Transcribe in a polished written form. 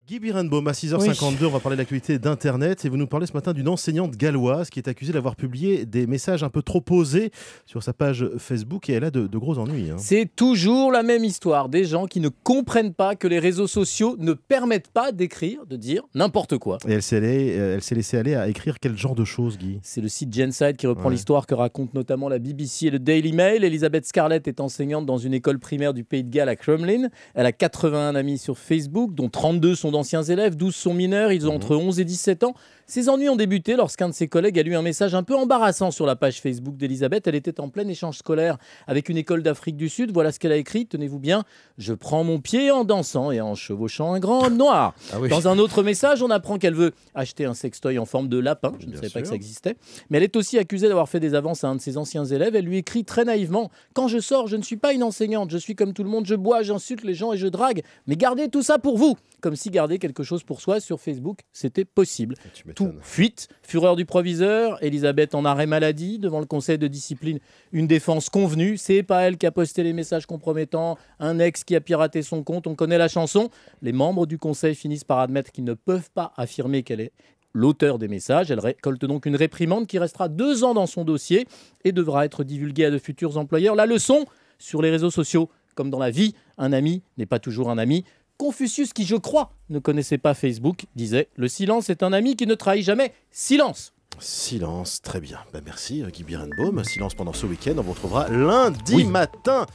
Guy Birenbaum, à Oui. 6h52, on va parler de l'actualité d'Internet et vous nous parlez ce matin d'une enseignante galloise qui est accusée d'avoir publié des messages un peu trop osés sur sa page Facebook et elle a de gros ennuis. C'est toujours la même histoire, des gens qui ne comprennent pas que les réseaux sociaux ne permettent pas d'écrire, de dire n'importe quoi. Et elle s'est laissée aller à écrire quel genre de choses, Guy? C'est le site Genside qui reprend Ouais. l'histoire que racontent notamment la BBC et le Daily Mail. Elisabeth Scarlett est enseignante dans une école primaire du Pays de Galles à Crumlin. Elle a 81 amis sur Facebook, dont 32 sont d'anciens élèves, 12 sont mineurs, ils ont entre 11 et 17 ans. Ses ennuis ont débuté lorsqu'un de ses collègues a lu un message un peu embarrassant sur la page Facebook d'Elisabeth. Elle était en plein échange scolaire avec une école d'Afrique du Sud. Voilà ce qu'elle a écrit, tenez-vous bien. « Je prends mon pied en dansant et en chevauchant un grand homme noir ». Ah oui. Dans un autre message, on apprend qu'elle veut acheter un sextoy en forme de lapin. Je ne Bien savais pas sûr. que ça existait. Mais elle est aussi accusée d'avoir fait des avances à un de ses anciens élèves. Elle lui écrit très naïvement: « Quand je sors, je ne suis pas une enseignante. Je suis comme tout le monde. Je bois, j'insulte les gens et je drague. Mais gardez tout ça pour vous ». Comme si garder quelque chose pour soi sur Facebook, c'était possible. Tu Tout m'étonnes. fuite. Fureur du proviseur. Elisabeth en arrêt maladie. Devant le conseil de discipline, une défense convenue. C'est pas elle qui a posté les messages compromettants. Un ex qui a piraté son compte. On connaît la chanson. Les membres du conseil finissent par admettre qu'ils ne peuvent pas affirmer qu'elle est l'auteur des messages. Elle récolte donc une réprimande qui restera 2 ans dans son dossier et devra être divulguée à de futurs employeurs. La leçon, sur les réseaux sociaux, comme dans la vie, un ami n'est pas toujours un ami. Confucius, qui je crois ne connaissait pas Facebook, disait « Le silence est un ami qui ne trahit jamais. Silence !» Silence, très bien. Merci Guy Birenbaum. Silence pendant ce week-end. On vous retrouvera lundi matin.